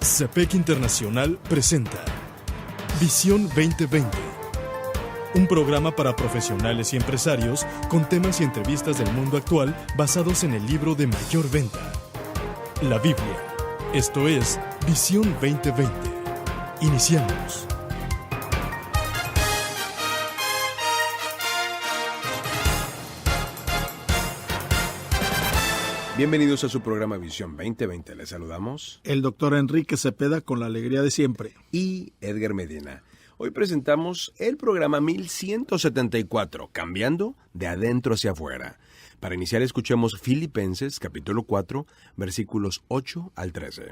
CEPEC Internacional presenta Visión 2020, un programa para profesionales y empresarios con temas y entrevistas del mundo actual basados en el libro de mayor venta, la Biblia. Esto es Visión 2020. Iniciamos. Bienvenidos a su programa Visión 2020. Les saludamos el doctor Enrique Cepeda con la alegría de siempre. Y Edgar Medina. Hoy presentamos el programa 1174, Cambiando de adentro hacia afuera. Para iniciar escuchemos Filipenses capítulo 4, versículos 8 al 13.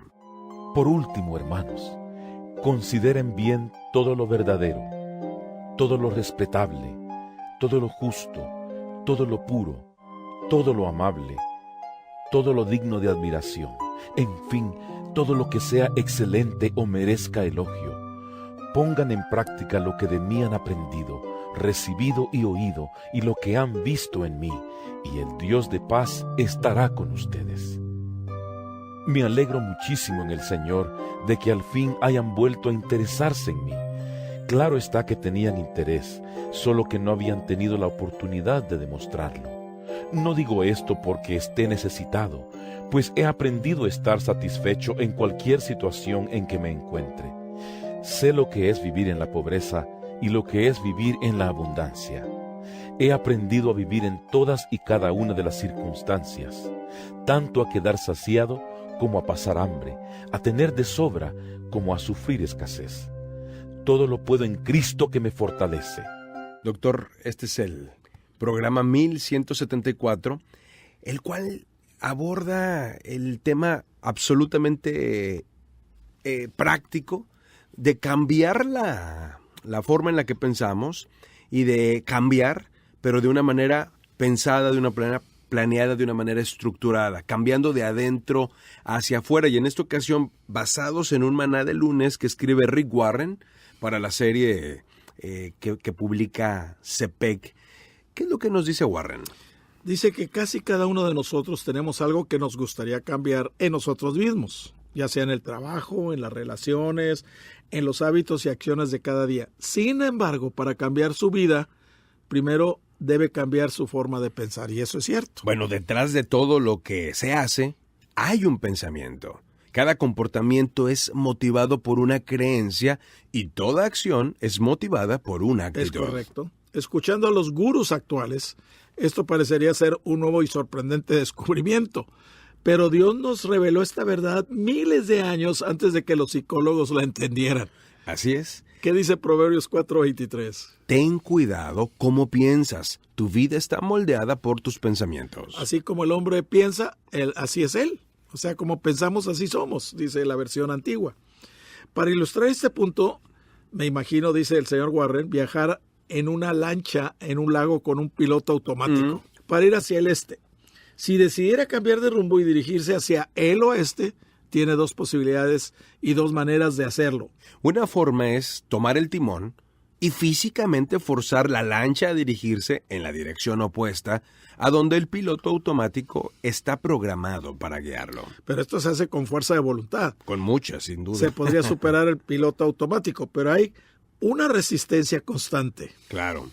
Por último, hermanos, consideren bien todo lo verdadero, todo lo respetable, todo lo justo, todo lo puro, todo lo amable, todo lo digno de admiración, en fin, todo lo que sea excelente o merezca elogio. Pongan en práctica lo que de mí han aprendido, recibido y oído, y lo que han visto en mí, y el Dios de paz estará con ustedes. Me alegro muchísimo en el Señor de que al fin hayan vuelto a interesarse en mí. Claro está que tenían interés, solo que no habían tenido la oportunidad de demostrarlo. No digo esto porque esté necesitado, pues he aprendido a estar satisfecho en cualquier situación en que me encuentre. Sé lo que es vivir en la pobreza y lo que es vivir en la abundancia. He aprendido a vivir en todas y cada una de las circunstancias, tanto a quedar saciado como a pasar hambre, a tener de sobra como a sufrir escasez. Todo lo puedo en Cristo que me fortalece. Doctor, este es el programa 1174, el cual aborda el tema absolutamente práctico de cambiar la forma en la que pensamos y de cambiar, pero de una manera pensada, de una manera planeada, de una manera estructurada, cambiando de adentro hacia afuera. Y en esta ocasión, basados en un maná de lunes que escribe Rick Warren para la serie que publica CEPEC. ¿Qué es lo que nos dice Warren? Dice que casi cada uno de nosotros tenemos algo que nos gustaría cambiar en nosotros mismos, ya sea en el trabajo, en las relaciones, en los hábitos y acciones de cada día. Sin embargo, para cambiar su vida, primero debe cambiar su forma de pensar, y eso es cierto. Bueno, detrás de todo lo que se hace, hay un pensamiento. Cada comportamiento es motivado por una creencia y toda acción es motivada por una actitud. Es correcto. Escuchando a los gurús actuales, esto parecería ser un nuevo y sorprendente descubrimiento. Pero Dios nos reveló esta verdad miles de años antes de que los psicólogos la entendieran. Así es. ¿Qué dice Proverbios 4:23? Ten cuidado cómo piensas. Tu vida está moldeada por tus pensamientos. Así como el hombre piensa, así es él. O sea, como pensamos, así somos, dice la versión antigua. Para ilustrar este punto, me imagino, dice el señor Warren, viajar en una lancha en un lago con un piloto automático para ir hacia el este. Si decidiera cambiar de rumbo y dirigirse hacia el oeste, tiene dos posibilidades y dos maneras de hacerlo. Una forma es tomar el timón y físicamente forzar la lancha a dirigirse en la dirección opuesta a donde el piloto automático está programado para guiarlo. Pero esto se hace con fuerza de voluntad. Con mucha, sin duda. Se podría superar el piloto automático, pero hay una resistencia constante. Claro.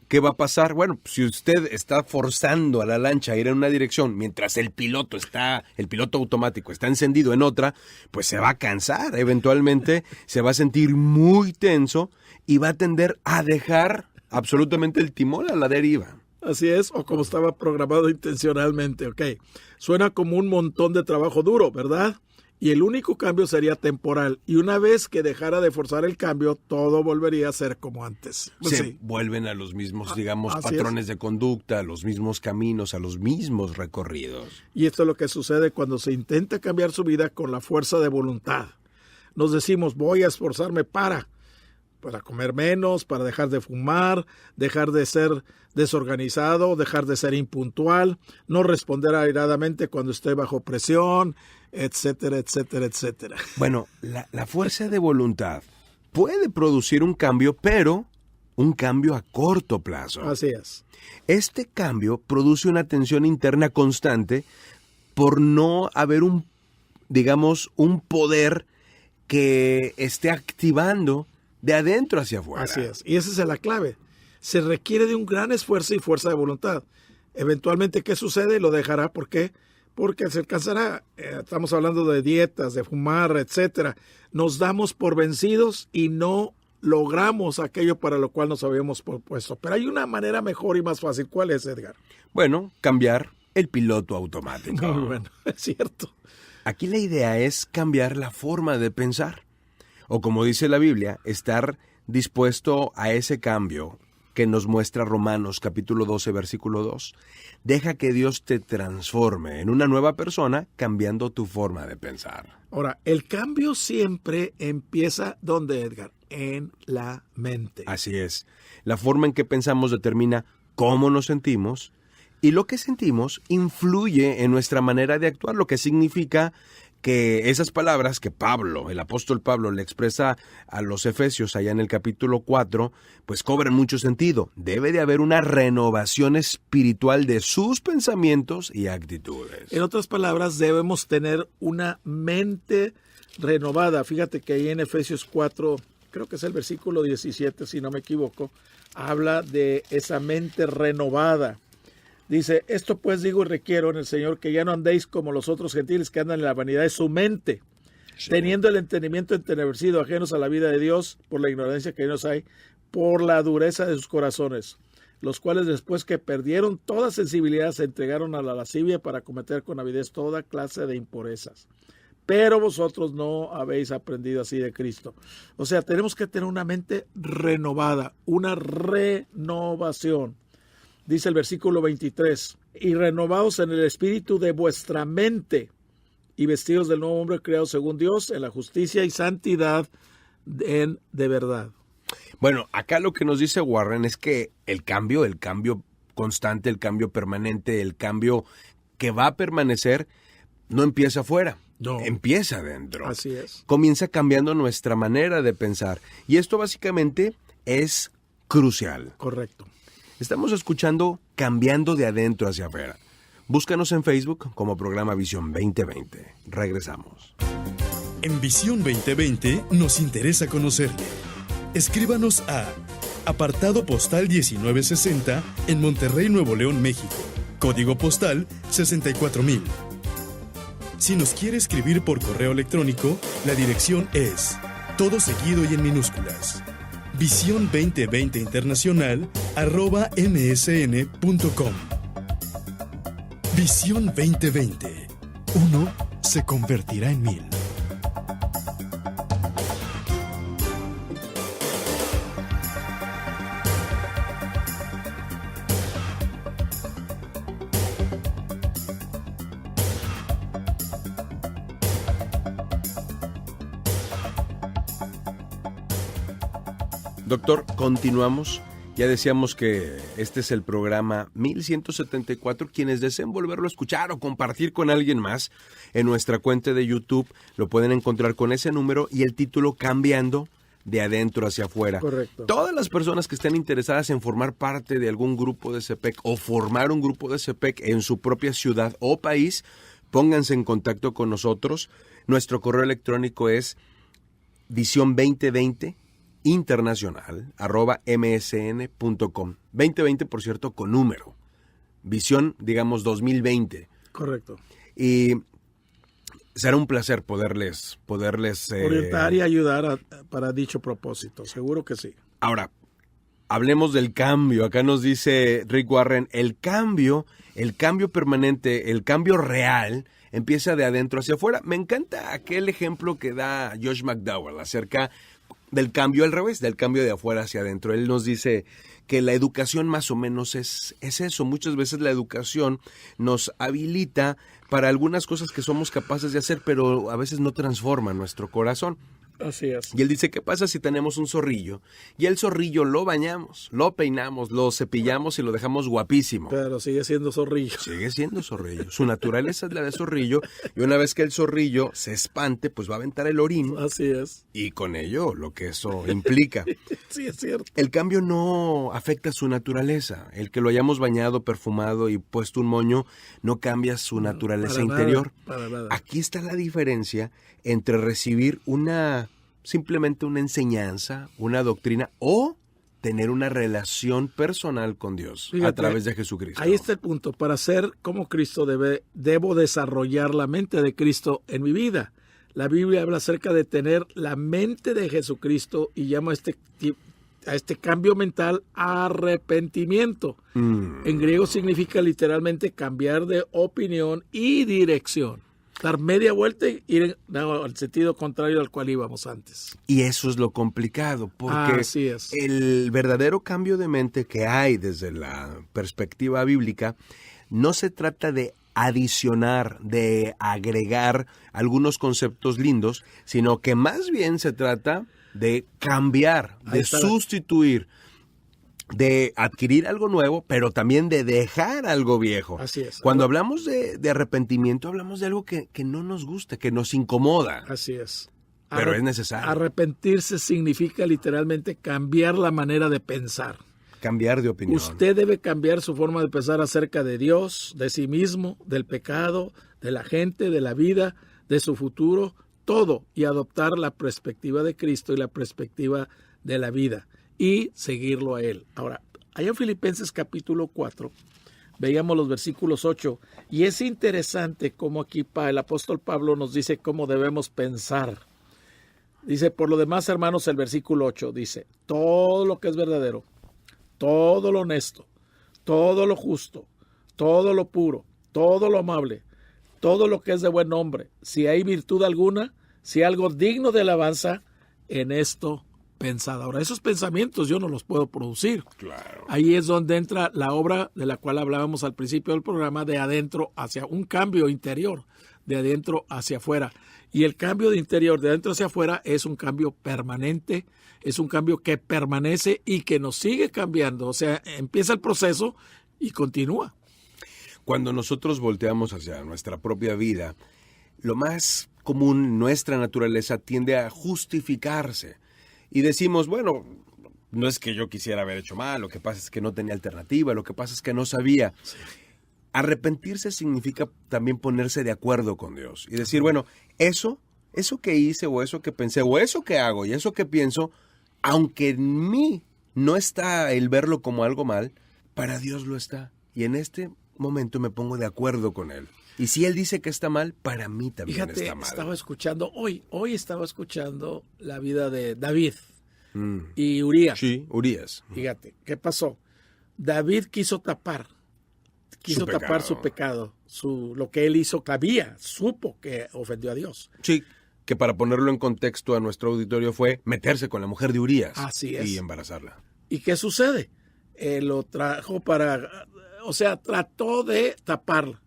¿Qué va a pasar? Bueno, si usted está forzando a la lancha a ir en una dirección mientras el piloto automático está encendido en otra, pues se va a cansar. Eventualmente se va a sentir muy tenso y va a tender a dejar absolutamente el timón a la deriva. Así es, o como estaba programado intencionalmente, ok. Suena como un montón de trabajo duro, ¿verdad? Y el único cambio sería temporal. Y una vez que dejara de forzar el cambio, todo volvería a ser como antes. Pues se vuelven a los mismos, patrones de conducta, a los mismos caminos, a los mismos recorridos. Y esto es lo que sucede cuando se intenta cambiar su vida con la fuerza de voluntad. Nos decimos, voy a esforzarme para comer menos, para dejar de fumar, dejar de ser desorganizado, dejar de ser impuntual, no responder airadamente cuando esté bajo presión, etcétera, etcétera, etcétera. Bueno, la fuerza de voluntad puede producir un cambio, pero un cambio a corto plazo. Así es. Este cambio produce una tensión interna constante por no haber un poder que esté activando de adentro hacia afuera. Así es. Y esa es la clave. Se requiere de un gran esfuerzo y fuerza de voluntad. Eventualmente, ¿qué sucede? Lo dejará. ¿Por qué? Porque se alcanzará. Estamos hablando de dietas, de fumar, etcétera. Nos damos por vencidos y no logramos aquello para lo cual nos habíamos propuesto. Pero hay una manera mejor y más fácil. ¿Cuál es, Edgar? Bueno, cambiar el piloto automático. Muy bueno, es cierto. Aquí la idea es cambiar la forma de pensar. O como dice la Biblia, estar dispuesto a ese cambio que nos muestra Romanos capítulo 12, versículo 2. Deja que Dios te transforme en una nueva persona cambiando tu forma de pensar. Ahora, el cambio siempre empieza, ¿dónde, Edgar? En la mente. Así es. La forma en que pensamos determina cómo nos sentimos y lo que sentimos influye en nuestra manera de actuar, lo que significa que esas palabras que Pablo, el apóstol Pablo, le expresa a los Efesios allá en el capítulo 4, pues cobran mucho sentido. Debe de haber una renovación espiritual de sus pensamientos y actitudes. En otras palabras, debemos tener una mente renovada. Fíjate que ahí en Efesios 4, creo que es el versículo 17, si no me equivoco, habla de esa mente renovada. Dice, esto pues digo y requiero en el Señor que ya no andéis como los otros gentiles que andan en la vanidad de su mente, teniendo el entendimiento entenebrecido, ajenos a la vida de Dios, por la ignorancia que nos hay, por la dureza de sus corazones, los cuales después que perdieron toda sensibilidad se entregaron a la lascivia para cometer con avidez toda clase de impurezas. Pero vosotros no habéis aprendido así de Cristo. O sea, tenemos que tener una mente renovada, una renovación. Dice el versículo 23, y renovaos en el espíritu de vuestra mente, y vestidos del nuevo hombre creado según Dios, en la justicia y santidad de verdad. Bueno, acá lo que nos dice Warren es que el cambio constante, el cambio permanente, el cambio que va a permanecer, no empieza afuera. No. Empieza adentro. Así es. Comienza cambiando nuestra manera de pensar. Y esto básicamente es crucial. Correcto. Estamos escuchando Cambiando de Adentro hacia Afuera. Búscanos en Facebook como programa Visión 2020. Regresamos. En Visión 2020 nos interesa conocerle. Escríbanos a apartado postal 1960 en Monterrey, Nuevo León, México. Código postal 64000. Si nos quiere escribir por correo electrónico, la dirección es todo seguido y en minúsculas. Visión 2020 Internacional @msn.com. Visión 2020. Uno se convertirá en 1000. Doctor, continuamos. Ya decíamos que este es el programa 1174. Quienes deseen volverlo a escuchar o compartir con alguien más, en nuestra cuenta de YouTube lo pueden encontrar con ese número y el título Cambiando de Adentro hacia Afuera. Correcto. Todas las personas que estén interesadas en formar parte de algún grupo de CEPEC o formar un grupo de CEPEC en su propia ciudad o país, pónganse en contacto con nosotros. Nuestro correo electrónico es visión2020 internacional @msn.com. 2020, por cierto, con número. Visión, digamos, 2020. Correcto. Y será un placer poderles Orientar y ayudar para dicho propósito. Seguro que sí. Ahora, hablemos del cambio. Acá nos dice Rick Warren, el cambio permanente, el cambio real, empieza de adentro hacia afuera. Me encanta aquel ejemplo que da Josh McDowell acerca del cambio al revés, del cambio de afuera hacia adentro. Él nos dice que la educación más o menos es eso. Muchas veces la educación nos habilita para algunas cosas que somos capaces de hacer, pero a veces no transforma nuestro corazón. Así es. Y él dice, ¿qué pasa si tenemos un zorrillo? Y el zorrillo lo bañamos, lo peinamos, lo cepillamos y lo dejamos guapísimo. Pero sigue siendo zorrillo. Sigue siendo zorrillo. Su naturaleza es la de zorrillo. Y una vez que el zorrillo se espante, pues va a aventar el orín. Así es. Y con ello lo que eso implica. Sí, es cierto. El cambio no afecta su naturaleza. El que lo hayamos bañado, perfumado y puesto un moño no cambia su naturaleza interior. Para nada. Aquí está la diferencia entre recibir simplemente una enseñanza, una doctrina o tener una relación personal con Dios. Fíjate, a través de Jesucristo. Ahí está el punto. Para ser como Cristo debo desarrollar la mente de Cristo en mi vida. La Biblia habla acerca de tener la mente de Jesucristo y llama a este cambio mental arrepentimiento. En griego significa literalmente cambiar de opinión y dirección. Dar media vuelta y ir al sentido contrario al cual íbamos antes. Y eso es lo complicado, porque el verdadero cambio de mente que hay desde la perspectiva bíblica no se trata de adicionar, de agregar algunos conceptos lindos, sino que más bien se trata de cambiar, de sustituir, de adquirir algo nuevo, pero también de dejar algo viejo. Así es. Cuando hablamos de arrepentimiento, hablamos de algo que no nos gusta, que nos incomoda. Así es. Pero es necesario. Arrepentirse significa literalmente cambiar la manera de pensar. Cambiar de opinión. Usted debe cambiar su forma de pensar acerca de Dios, de sí mismo, del pecado, de la gente, de la vida, de su futuro, todo, y adoptar la perspectiva de Cristo y la perspectiva de la vida y seguirlo a Él. Ahora, allá en Filipenses capítulo 4, veíamos los versículos 8, y es interesante cómo aquí el apóstol Pablo nos dice cómo debemos pensar. Dice, por lo demás, hermanos, el versículo 8 dice, todo lo que es verdadero, todo lo honesto, todo lo justo, todo lo puro, todo lo amable, todo lo que es de buen nombre, si hay virtud alguna, si algo digno de alabanza, en esto pensad. Ahora, esos pensamientos yo no los puedo producir. Claro. Ahí es donde entra la obra de la cual hablábamos al principio del programa, de adentro hacia un cambio interior, de adentro hacia afuera. Y el cambio de interior, de adentro hacia afuera, es un cambio permanente, es un cambio que permanece y que nos sigue cambiando. O sea, empieza el proceso y continúa. Cuando nosotros volteamos hacia nuestra propia vida, lo más común, nuestra naturaleza tiende a justificarse. Y decimos, bueno, no es que yo quisiera haber hecho mal, lo que pasa es que no tenía alternativa, lo que pasa es que no sabía. Sí. Arrepentirse significa también ponerse de acuerdo con Dios y decir, bueno, eso que hice o eso que pensé o eso que hago y eso que pienso, aunque en mí no está el verlo como algo mal, para Dios lo está. Y en este momento me pongo de acuerdo con Él. Y si Él dice que está mal, para mí también está mal. Estaba escuchando, hoy estaba escuchando la vida de David y Urías. Sí, Urías. Fíjate, ¿qué pasó? David quiso tapar su pecado, lo que él hizo, supo que ofendió a Dios. Sí, que para ponerlo en contexto a nuestro auditorio fue meterse con la mujer de Urías. Así es. Y embarazarla. ¿Y qué sucede? Lo trajo trató de taparla,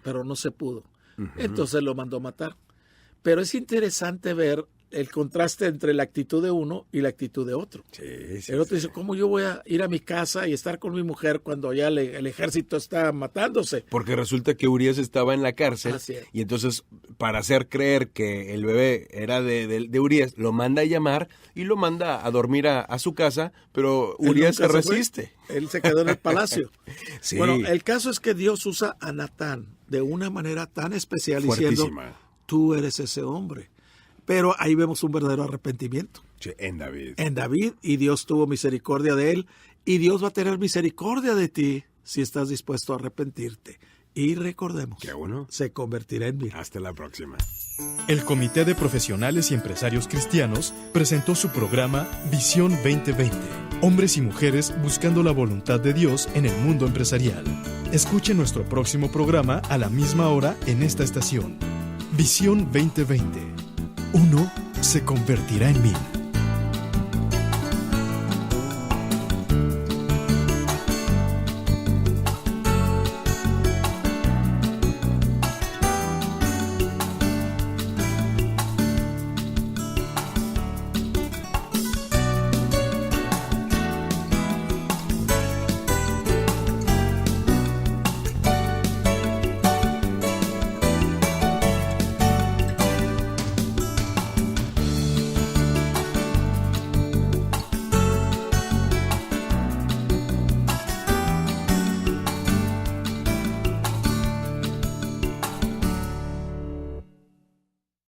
pero no se pudo. Uh-huh. Entonces lo mandó matar. Pero es interesante ver el contraste entre la actitud de uno y la actitud de otro. Sí, el otro dice, ¿cómo yo voy a ir a mi casa y estar con mi mujer cuando ya el ejército está matándose? Porque resulta que Urías estaba en la cárcel y entonces para hacer creer que el bebé era de Urías, lo manda a llamar y lo manda a dormir a su casa, pero Urías se resiste. Él se quedó en el palacio. Sí. Bueno, el caso es que Dios usa a Natán de una manera tan especial diciendo, tú eres ese hombre. Pero ahí vemos un verdadero arrepentimiento. Sí, en David, y Dios tuvo misericordia de él, y Dios va a tener misericordia de ti si estás dispuesto a arrepentirte. Y recordemos, se convertirá en mí. Hasta la próxima. El Comité de Profesionales y Empresarios Cristianos presentó su programa Visión 2020. Hombres y mujeres buscando la voluntad de Dios en el mundo empresarial. Escuche nuestro próximo programa a la misma hora en esta estación. Visión 2020. Uno se convertirá en 1000.